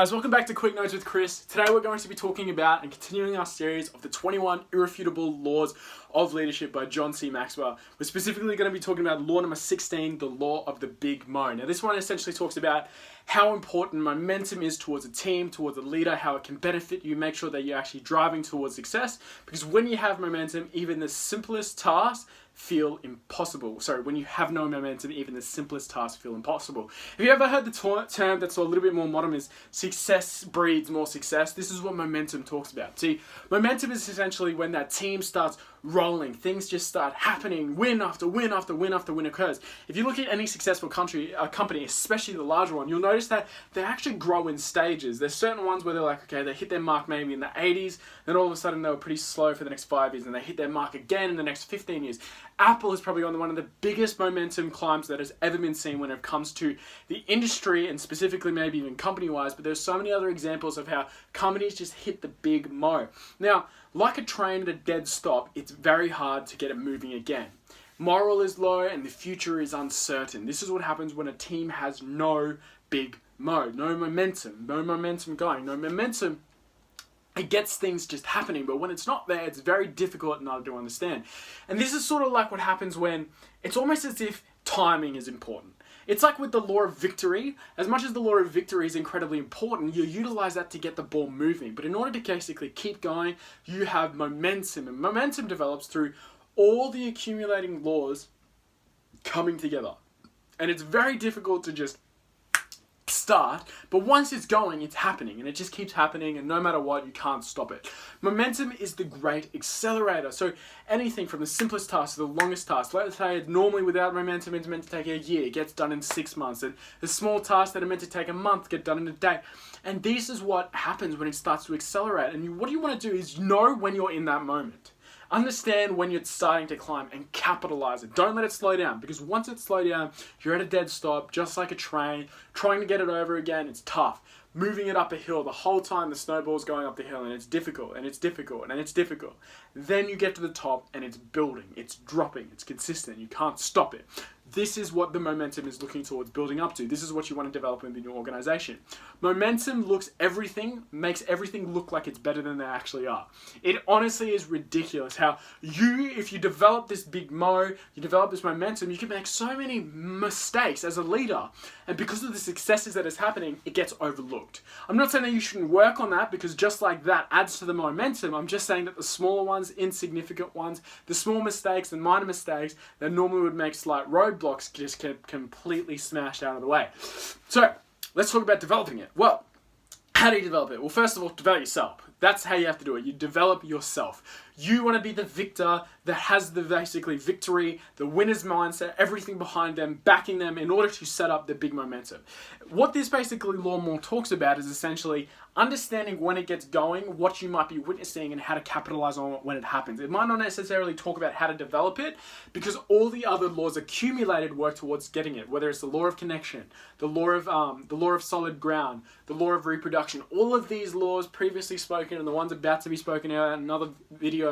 Guys, welcome back to Quick Notes with Chris. Today we're going to be talking about and continuing our series of the 21 Irrefutable Laws of Leadership by John C. Maxwell. We're specifically going to be talking about law number 16, the law of the Big-Mow. Now this one essentially talks about how important momentum is towards a team, towards a leader, how it can benefit you, make sure that you're actually driving towards success. Because when you have momentum, even the simplest tasks feel impossible. Sorry, when you have no momentum, even the simplest tasks feel impossible. Have you ever heard the term that's a little bit more modern is success breeds more success? This is what momentum talks about. See, momentum is essentially when that team starts rolling, things just start happening, win after win after win after win occurs. If you look at any successful company, especially the larger one, you'll notice that they actually grow in stages. There's certain ones where they're like, okay, they hit their mark maybe in the 80s, then all of a sudden they were pretty slow for the next 5 years, and they hit their mark again in the next 15 years. Apple is probably on one of the biggest momentum climbs that has ever been seen when it comes to the industry and specifically maybe even company-wise, but there's so many other examples of how companies just hit the big mo. Now, like a train at a dead stop, it's very hard to get it moving again. Morale is low and the future is uncertain. This is what happens when a team has no big mo, no momentum going, no momentum. It gets things just happening, but when it's not there, it's very difficult not to understand. And this is sort of like what happens when it's almost as if timing is important. It's like with the law of victory. As much as the law of victory is incredibly important, you utilize that to get the ball moving. But in order to basically keep going, you have momentum. And momentum develops through all the accumulating laws coming together. And it's very difficult to just start, but once it's going, it's happening, and it just keeps happening, and no matter what, you can't stop it. Momentum is the great accelerator. So anything from the simplest task to the longest task, let's say it's normally without momentum, it's meant to take a year, it gets done in 6 months, and the small tasks that are meant to take a month get done in a day. And this is what happens when it starts to accelerate. And what you want to do is know when you're in that moment. Understand when you're starting to climb and capitalize it. Don't let it slow down, because once it's slowed down, you're at a dead stop, just like a train. Trying to get it over again, it's tough. Moving it up a hill, the whole time the snowball's going up the hill, and it's difficult, and it's difficult, and it's difficult. Then you get to the top, and it's building, it's dropping, it's consistent, you can't stop it. This is what the momentum is looking towards building up to. This is what you want to develop within your organization. Momentum makes everything look like it's better than they actually are. It honestly is ridiculous how if you develop this big mo, you develop this momentum, you can make so many mistakes as a leader. And because of the successes that is happening, it gets overlooked. I'm not saying that you shouldn't work on that, because just like that adds to the momentum. I'm just saying that the smaller ones, insignificant ones, the small mistakes and minor mistakes that normally would make slight roadblocks just get completely smashed out of the way. So let's talk about developing it. Well, how do you develop it? Well, first of all, develop yourself. That's how you have to do it. You develop yourself. You want to be the victor that has the basically victory, the winner's mindset, everything behind them, backing them in order to set up the big momentum. What this basically law more talks about is essentially understanding when it gets going, what you might be witnessing, and how to capitalize on it when it happens. It might not necessarily talk about how to develop it, because all the other laws accumulated work towards getting it, whether it's the law of connection, the law of solid ground, the law of reproduction. All of these laws previously spoken and the ones about to be spoken about in other videos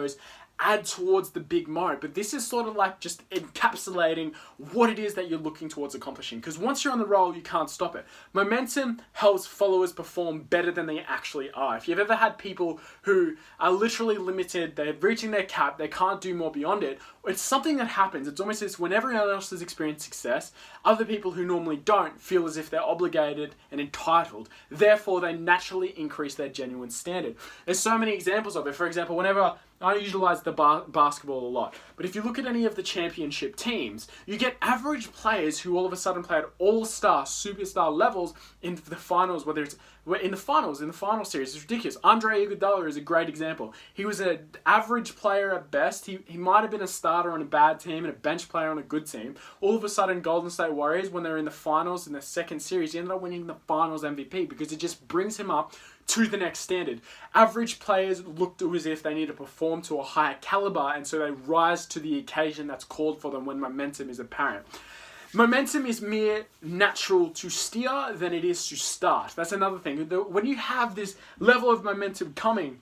add towards the big mo. But this is sort of like just encapsulating what it is that you're looking towards accomplishing. Because once you're on the roll, you can't stop it. Momentum helps followers perform better than they actually are. If you've ever had people who are literally limited, they're reaching their cap, they can't do more beyond it, it's something that happens. It's almost as when everyone else has experienced success, other people who normally don't feel as if they're obligated and entitled. Therefore, they naturally increase their genuine standard. There's so many examples of it. For example, whenever I utilize the basketball a lot, but if you look at any of the championship teams, you get average players who all of a sudden play at all-star, superstar levels in the finals, whether it's in the final series. It's ridiculous. Andre Iguodala is a great example. He was an average player at best. He might have been a starter on a bad team and a bench player on a good team. All of a sudden, Golden State Warriors, when they're in the finals in the second series, he ended up winning the finals MVP, because it just brings him up to the next standard. Average players look as if they need to perform to a higher caliber, and so they rise to the occasion that's called for them when momentum is apparent. Momentum is mere natural to steer than it is to start. That's another thing. When you have this level of momentum coming,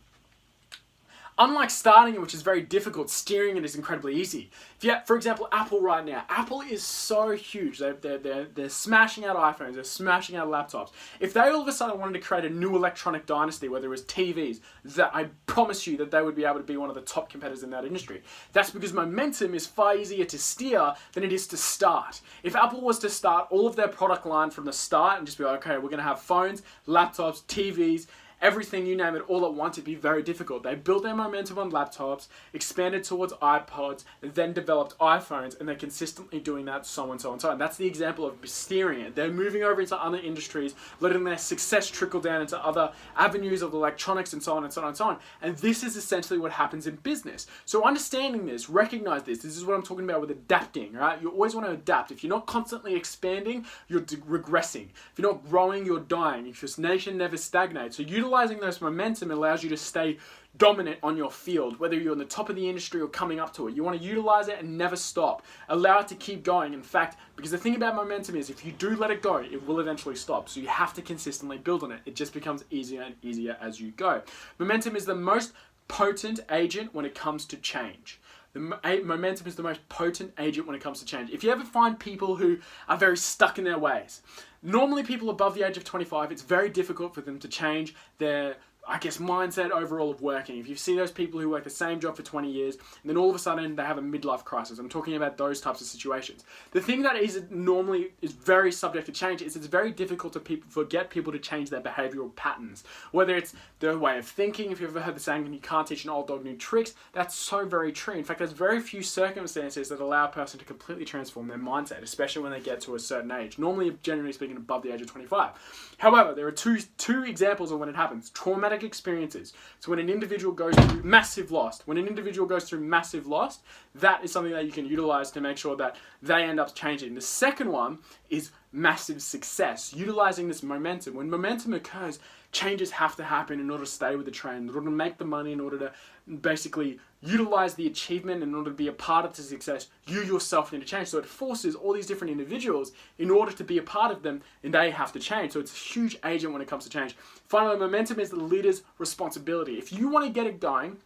Unlike starting it, which is very difficult, steering it is incredibly easy. If you, for example, Apple right now. Apple is so huge. They're smashing out iPhones. They're smashing out laptops. If they all of a sudden wanted to create a new electronic dynasty, whether it was TVs, that I promise you that they would be able to be one of the top competitors in that industry. That's because momentum is far easier to steer than it is to start. If Apple was to start all of their product line from the start and just be like, okay, we're going to have phones, laptops, TVs, everything, you name it, all at once, it'd be very difficult. They built their momentum on laptops, expanded towards iPods, then developed iPhones, and they're consistently doing that, so on, so on, so on. That's the example of steering it. They're moving over into other industries, letting their success trickle down into other avenues of electronics, and so on, and so on, and so on. And this is essentially what happens in business. So understanding this, recognize this is what I'm talking about with adapting, right? You always want to adapt. If you're not constantly expanding, you're regressing. If you're not growing, you're dying. If your nation never stagnates. So utilizing those momentum allows you to stay dominant on your field, whether you're on the top of the industry or coming up to it. You want to utilize it and never stop. Allow it to keep going. In fact, because the thing about momentum is if you do let it go, it will eventually stop. So you have to consistently build on it. It just becomes easier and easier as you go. Momentum is the most potent agent when it comes to change. Momentum is the most potent agent when it comes to change. If you ever find people who are very stuck in their ways, normally people above the age of 25, it's very difficult for them to change their, mindset overall of working. If you see those people who work the same job for 20 years, and then all of a sudden they have a midlife crisis, I'm talking about those types of situations. The thing that is normally is very subject to change is it's very difficult to get people to change their behavioral patterns. Whether it's their way of thinking, if you've ever heard the saying, you can't teach an old dog new tricks, that's so very true. In fact, there's very few circumstances that allow a person to completely transform their mindset, especially when they get to a certain age. Normally, generally speaking, above the age of 25. However, there are two examples of when it happens. Traumatic experiences. So when an individual goes through massive loss, that is something that you can utilize to make sure that they end up changing. The second one is massive success, utilizing this momentum. When momentum occurs, changes have to happen in order to stay with the trend, in order to make the money, in order to basically utilize the achievement, in order to be a part of the success. You yourself need to change. So it forces all these different individuals in order to be a part of them, and they have to change. So it's a huge agent when it comes to change. Finally, momentum is the leader's responsibility. If you want to get it going,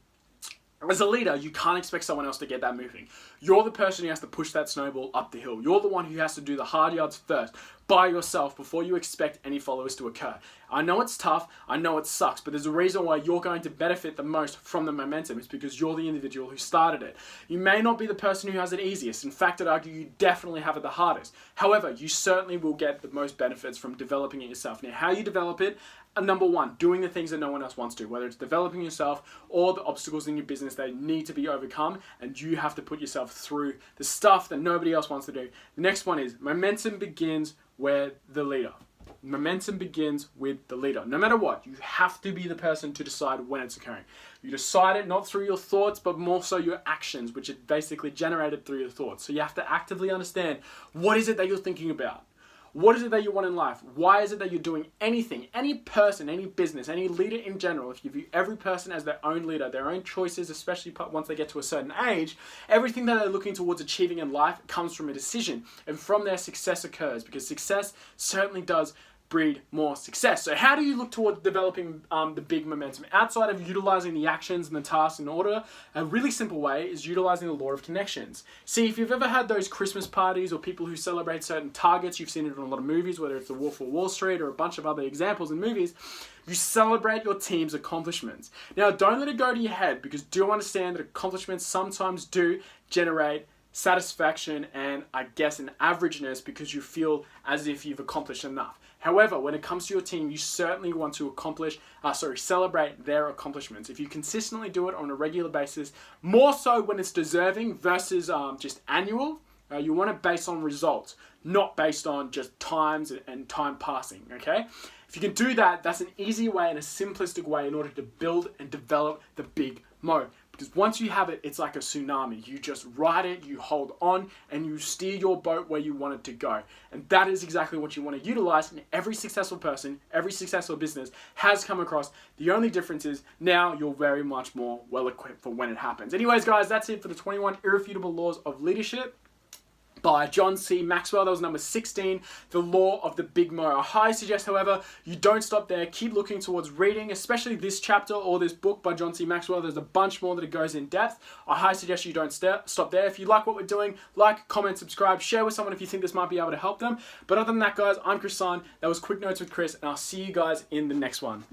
as a leader, you can't expect someone else to get that moving. You're the person who has to push that snowball up the hill. You're the one who has to do the hard yards first by yourself before you expect any followers to occur. I know it's tough, I know it sucks, but there's a reason why you're going to benefit the most from the momentum. It's because you're the individual who started it. You may not be the person who has it easiest. In fact, I'd argue you definitely have it the hardest. However, you certainly will get the most benefits from developing it yourself. Now, how you develop it, number one, doing the things that no one else wants to, whether it's developing yourself or the obstacles in your business that need to be overcome, and you have to put yourself through the stuff that nobody else wants to do. The next one is momentum begins with the leader. Momentum begins with the leader. No matter what, you have to be the person to decide when it's occurring. You decide it not through your thoughts, but more so your actions, which are basically generated through your thoughts. So you have to actively understand, what is it that you're thinking about? What is it that you want in life? Why is it that you're doing anything? Any person, any business, any leader in general, if you view every person as their own leader, their own choices, especially once they get to a certain age, everything that they're looking towards achieving in life comes from a decision. And from there, success occurs, because success certainly does breed more success. So how do you look toward developing the big momentum? Outside of utilizing the actions and the tasks in order, a really simple way is utilizing the law of connections. See, if you've ever had those Christmas parties or people who celebrate certain targets, you've seen it in a lot of movies, whether it's The Wolf of Wall Street or a bunch of other examples in movies, you celebrate your team's accomplishments. Now, don't let it go to your head, because do understand that accomplishments sometimes do generate satisfaction and an averageness, because you feel as if you've accomplished enough. However, when it comes to your team, you certainly want to celebrate their accomplishments. If you consistently do it on a regular basis, more so when it's deserving versus just annual, you want it based on results, not based on just times and time passing, okay? If you can do that, that's an easy way and a simplistic way in order to build and develop the Big-Mow. Because once you have it, it's like a tsunami. You just ride it, you hold on, and you steer your boat where you want it to go. And that is exactly what you want to utilize. And every successful person, every successful business has come across. The only difference is now you're very much more well equipped for when it happens. Anyways, guys, that's it for the 21 Irrefutable Laws of Leadership. by John C. Maxwell. That was number 16, The Law of the Big-Mow. I highly suggest, however, you don't stop there. Keep looking towards reading, especially this chapter or this book by John C. Maxwell. There's a bunch more that it goes in depth. I highly suggest you don't stop there. If you like what we're doing, like, comment, subscribe, share with someone if you think this might be able to help them. But other than that, guys, I'm Chris Sun. That was Quick Notes with Chris, and I'll see you guys in the next one.